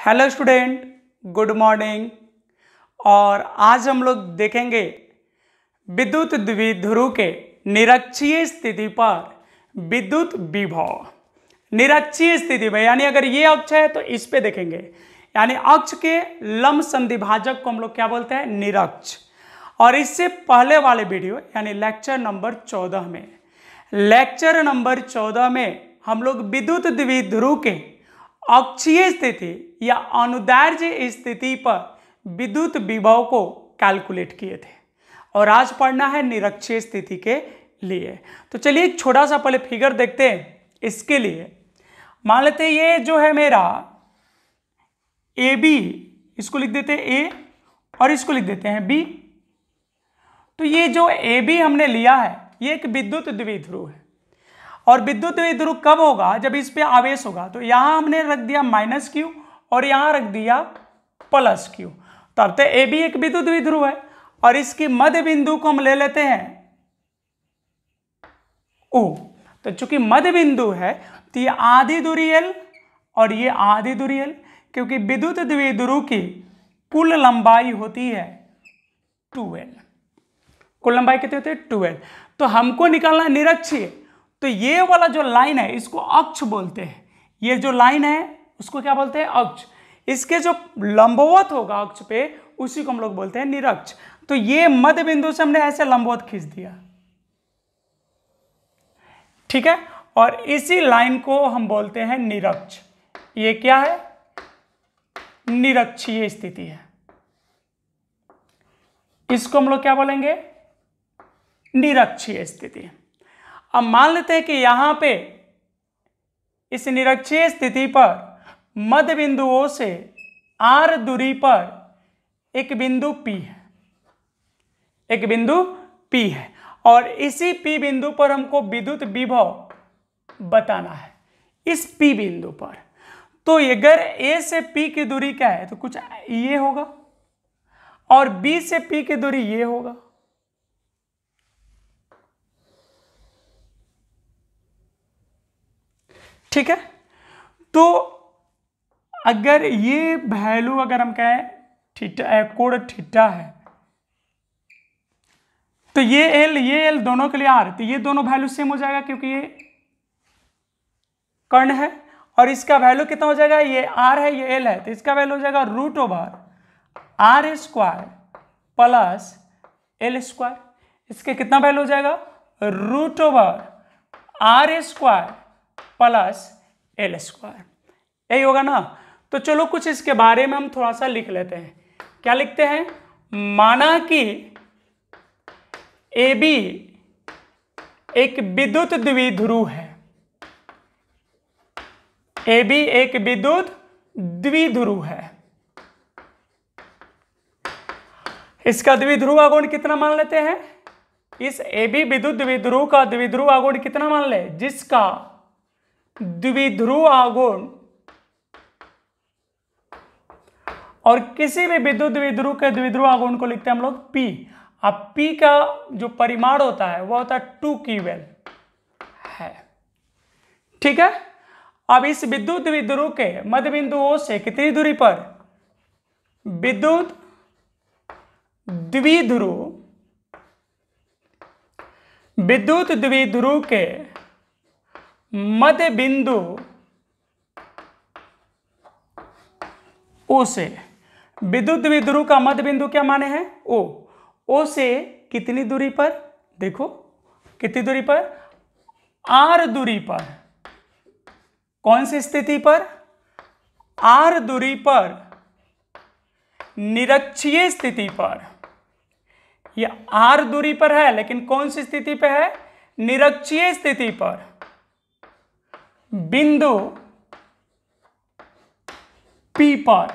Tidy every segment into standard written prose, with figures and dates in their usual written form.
Hello student, good morning. और आज हम लोग देखेंगे विद्युत द्विध्रुव के निरक्षीय स्थिति पर विद्युत विभव। निरक्षीय स्थिति में यानी अगर ये अक्ष है तो इस पे देखेंगे, यानी अक्ष के लंब संधिभाजक को हम लोग क्या बोलते हैं, निरक्ष। और इससे पहले वाले वीडियो यानी लेक्चर नंबर 14 में हम लोग विद्युत द्विध्रुव के अक्षीय स्थिति या अनुदैर्ध्य स्थिति पर विद्युत विभव को कैलकुलेट किए थे, और आज पढ़ना है निरक्षीय स्थिति के लिए। तो चलिए एक छोटा सा पहले फिगर देखते हैं। इसके लिए मान लेते हैं ये जो है मेरा ए बी, इसको लिख देते हैं ए और इसको लिख देते हैं बी। तो ये जो ए बी हमने लिया है ये एक विद्युत द्विध्रुव है, और विद्युत द्विध्रुव कब होगा, जब इस पे आवेश होगा। तो यहां हमने रख दिया -q और यहां रख दिया +q। तब तो ए बी एक विद्युत द्विध्रुव है, और इसकी मध्य बिंदु को हम ले लेते हैं O। तो चूंकि मध्य बिंदु है तो ये आधी दूरी L और ये आधी दूरी L, क्योंकि विद्युत द्विध्रुव की कुल लंबाई होती है 2L। कुल लंबाई कितनी होती है, 2L। तो हमको निकालना है निरक्षीय। तो ये वाला जो लाइन है इसको अक्ष बोलते हैं। ये जो लाइन है उसको क्या बोलते हैं, अक्ष। इसके जो लंबवत होगा अक्ष पे उसी को हम लोग बोलते हैं निरक्ष। तो ये मध्य बिंदु से हमने ऐसे लंबवत खींच दिया, ठीक है। और इसी लाइन को हम बोलते हैं निरक्ष। ये क्या है, निरक्षीय स्थिति है। इसको हम लोग क्या बोलेंगे, निरक्षीय स्थिति। अब मान लेते हैं कि यहां पे इस निरक्षीय स्थिति पर मध्य बिंदुओं से r दूरी पर एक बिंदु P है, एक बिंदु P है, और इसी P बिंदु पर हमको विद्युत विभव बताना है, इस P बिंदु पर। तो अगर A से P की दूरी क्या है, तो कुछ ये होगा, और B से P की दूरी ये होगा। ठीक है। तो अगर ये वैल्यू अगर हम कहें थीटा, कोण थीटा है, तो ये L दोनों के लिए R, तो ये दोनों वैल्यू सेम हो जाएगा, क्योंकि ये कर्ण है। और इसका वैल्यू कितना हो जाएगा, ये R है ये L है, तो इसका वैल्यू हो जाएगा √R² प्लस L²। इसके कितना वैल्यू हो जाएगा, √R² प्लस L²। यही होगा ना। तो चलो कुछ इसके बारे में हम थोड़ा सा लिख लेते हैं। क्या लिखते हैं, माना कि AB एक विद्युत द्विध्रुव है। AB एक विद्युत द्विध्रुव है। इसका द्विध्रुव आघूर्ण कितना मान लेते हैं, इस AB विद्युत द्विध्रुव का द्विध्रुव आघूर्ण कितना मान ले, जिसका द्विध्रुव आघूर्ण, और किसी भी विद्युत द्विध्रुव के द्विध्रुव आघूर्ण को लिखते हैं हम लोग P। अब P का जो परिमाण होता है वो होता है 2QL है, ठीक है। अब इस विद्युत द्विध्रुव के मध्य बिंदुओं से कितनी दूरी पर, विद्युत द्विध्रुव के मध्य बिंदु O से, विद्युत द्विध्रुव का मध्य बिंदु क्या माने हैं, O से कितनी दूरी पर, देखो कितनी दूरी पर, R दूरी पर। कौन सी स्थिति पर, R दूरी पर, निरक्षीय स्थिति पर। यह R दूरी पर है, लेकिन कौन सी स्थिति पे है, निरक्षीय स्थिति पर, बिंदु P पर।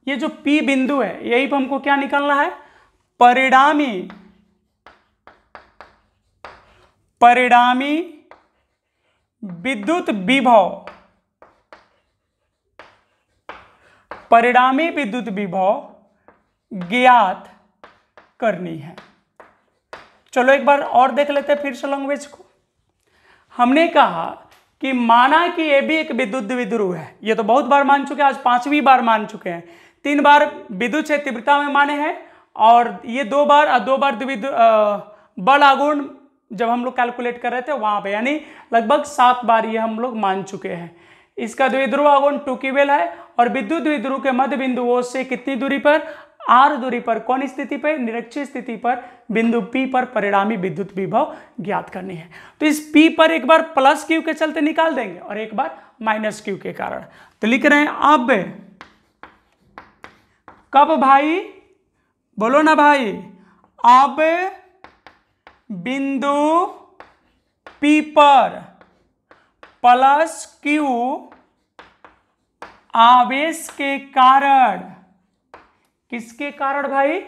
ये जो P बिंदु है यही पर हमको क्या निकालना है, परिणामी विद्युत विभव। परिणामी विद्युत विभव ज्ञात करनी है। चलो एक बार और देख लेते हैं फिर से लैंग्वेज को। हमने कहा कि माना कि ये भी एक विद्युत द्विध्रुव है, ये तो बहुत बार मान चुके हैं, आज 5वीं बार मान चुके हैं। 3 बार विद्युत क्षेत्र तीव्रता में माने हैं और ये 2 बार बल आघूर्ण जब हम लोग कैलकुलेट कर रहे थे वहां पे, यानी लगभग 7 बार ये हम लोग मान चुके हैं। इसका द्विध्रुव आघूर्ण 2 क्यूबेल है और विद्युत द्विध्रुव के मध्य बिंदुओं से कितनी दूरी पर, r दूरी पर, कौन स्थिति पर, निरक्षीय स्थिति पर, बिंदु P पर परिणामी विद्युत विभव ज्ञात करनी है। तो इस P पर एक बार प्लस Q के चलते निकाल देंगे और एक बार माइनस Q के कारण। तो लिख रहे हैं अब कब भाई, बोलो ना भाई, अब बिंदु P पर प्लस Q आवेश के कारण, किसके कारण भाई,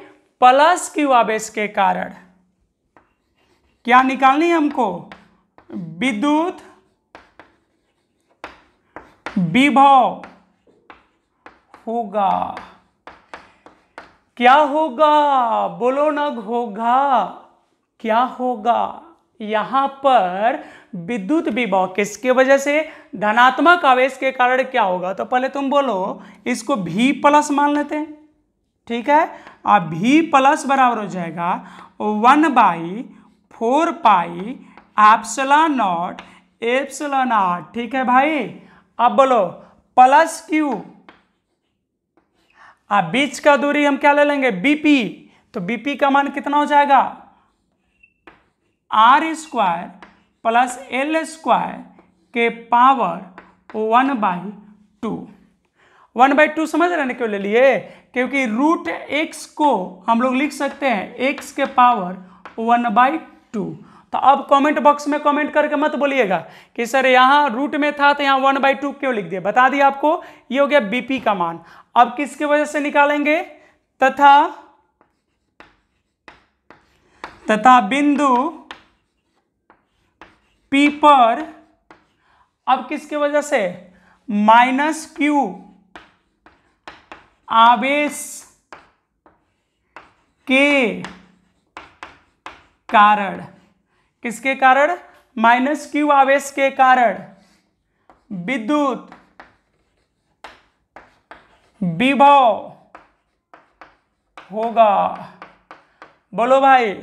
प्लस Q आवेश के कारण क्या निकालनी है हमको, विद्युत विभव होगा। क्या होगा, बोलो ना, होगा, क्या होगा, यहां पर विद्युत विभव किसके वजह से, धनात्मक आवेश के कारण क्या होगा। तो पहले तुम बोलो, इसको V प्लस मान लेते हैं, ठीक है। अब V प्लस बराबर हो जाएगा 1/4 pi epsilon not epsilon r, ठीक है भाई। अब बोलो प्लस Q, अब बीच का दूरी हम क्या ले लेंगे, BP, तो BP का मान कितना हो जाएगा, r² प्लस L² के पावर 1/2। 1/2 समझ रहे हैं क्यों ले लिए, क्योंकि रूट x को हम लोग लिख सकते हैं x के पावर 1/2। तो अब कमेंट बॉक्स में कमेंट करके मत बोलिएगा कि सर यहाँ रूट में था तो यहाँ 1/2 क्यों लिख दिया, बता दिया आपको, ये हो गया BP का मान। अब किसके वजह से निकालेंगे, तथा बिंदु P पर अब किसके वजह से, माइनस Q आवेश के कारण, किसके कारण, माइनस Q आवेश के कारण विद्युत विभव होगा। बोलो भाई,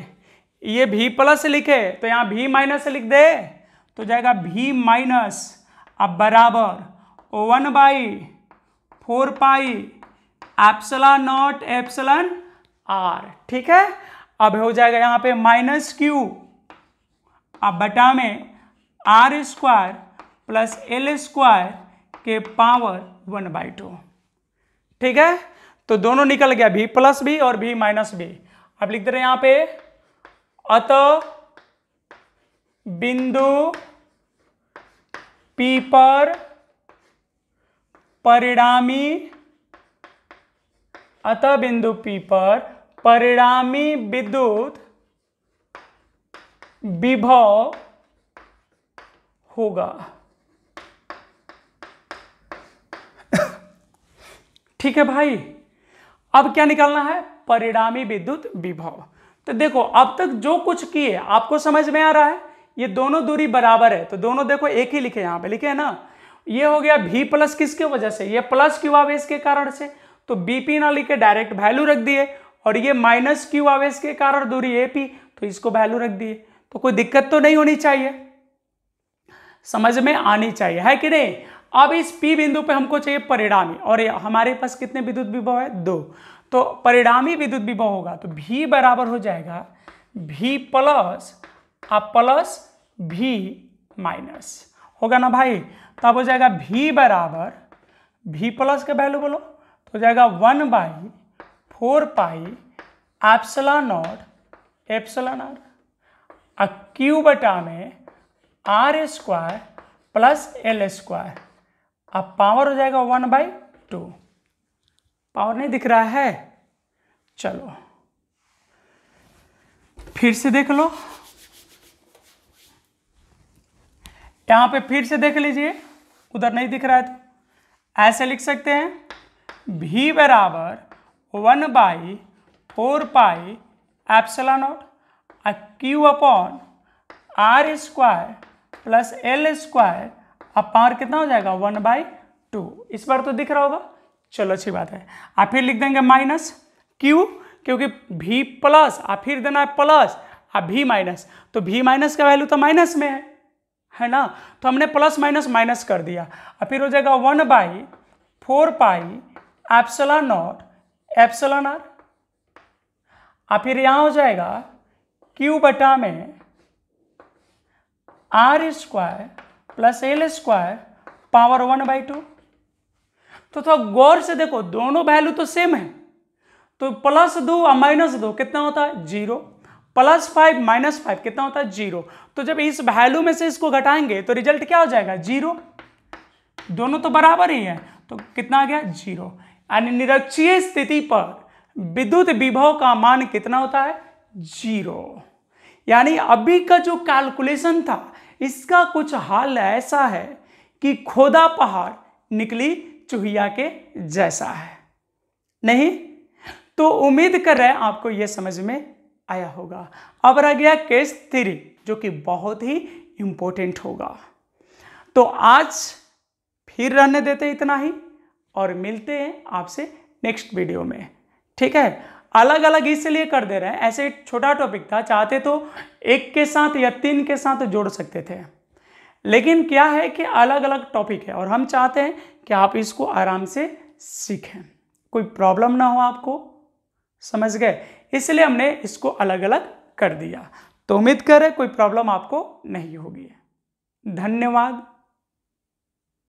ये V प्लस लिखे तो यहां V माइनस लिख दे तो जाएगा V माइनस, अब बराबर 1/4 pi epsilon not epsilon r, ठीक है। अब हो जाएगा यहां पे माइनस Q, अब बटा में r² प्लस L² के पावर 1/2, ठीक है। तो दोनों निकल गया, V प्लस भी और V माइनस भी। अब लिख दे रहे हैं यहां पे, अतः बिंदु P पर परिणामी विद्युत विभव होगा। ठीक है भाई, अब क्या निकालना है, परिणामी विद्युत विभव। तो देखो अब तक जो कुछ किए आपको समझ में आ रहा है, ये दोनों दूरी बराबर है तो दोनों देखो एक ही लिखे, यहां पे लिखे है ना। ये हो गया V प्लस किसके वजह से, ये प्लस Q आवेश के कारण से, तो BP ना लिखे डायरेक्ट वैल्यू रख दिए, और ये माइनस Q आवेश के कारण दूरी AP, तो इसको वैल्यू रख दिए। तो कोई दिक्कत तो नहीं होनी चाहिए, समझ में आनी चाहिए, है कि नहीं। अब इस P बिंदु पे हमको चाहिए परिणामी, और हमारे पास कितने विद्युत विभव है, 2। तो परिणामी विद्युत विभव होगा तो V बराबर हो जाएगा V प्लस V माइनस, होगा ना भाई। तब हो जाएगा V बराबर, V प्लस का वैल्यू बोलो तो हो जाएगा 1/4 pi epsilon not epsilon r, Q बटा में r² प्लस L²। अब पावर हो जाएगा 1/2। पावर नहीं दिख रहा है, चलो फिर से देख लो, यहां पे फिर से देख लीजिए, उधर नहीं दिख रहा है तो ऐसे लिख सकते हैं, V बराबर 1/4 pi epsilon not Q upon r² plus L² अब पावर कितना हो जाएगा 1/2। इस बार तो दिख रहा होगा, चलो अच्छी बात है। आप फिर लिख देंगे माइनस, क्यों? क्योंकि v प्लस, आप फिर देना है प्लस, आप v माइनस, तो v माइनस का वैल्यू तो माइनस में है ना, तो हमने प्लस माइनस माइनस कर दिया। अब फिर हो जाएगा 1/4 pi epsilon not epsilon r। अब फिर यहां हो जाएगा q बटा में r square plus L square power 1/2। तो थोड़ा गौर से देखो, दोनों वैल्यू तो सेम है, तो +2 और -2 कितना होता है 0, +5 -5 कितना होता है 0। तो जब इस वैल्यू में से इसको घटाएंगे तो रिजल्ट क्या हो जाएगा 0, दोनों तो बराबर ही है, तो कितना आ गया 0। यानी निरक्षीय स्थिति पर विद्युत विभव का मान कितना होता है 0। यानी अभी का जो कैलकुलेशन था इसका कुछ हाल ऐसा है कि खोदा पहाड़ निकली चूहिया के जैसा है, नहीं? तो उम्मीद कर रहे हैं आपको यह समझ में आया होगा। अब रह गया केस 3 जो कि बहुत ही इंपॉर्टेंट होगा। तो आज फिर रहने देते इतना ही और मिलते हैं आपसे नेक्स्ट वीडियो में, ठीक है? अलग अलग इसलिए कर दे रहे हैं, ऐसे छोटा टॉपिक था, चाहते तो एक के साथ या 3 के साथ जोड़ सकते थे, लेकिन क्या है कि अलग अलग टॉपिक है और हम चाहते हैं कि आप इसको आराम से सीखें, कोई प्रॉब्लम ना हो आपको, समझ गए? इसलिए हमने इसको अलग अलग कर दिया। तो उम्मीद करें कोई प्रॉब्लम आपको नहीं होगी। धन्यवाद।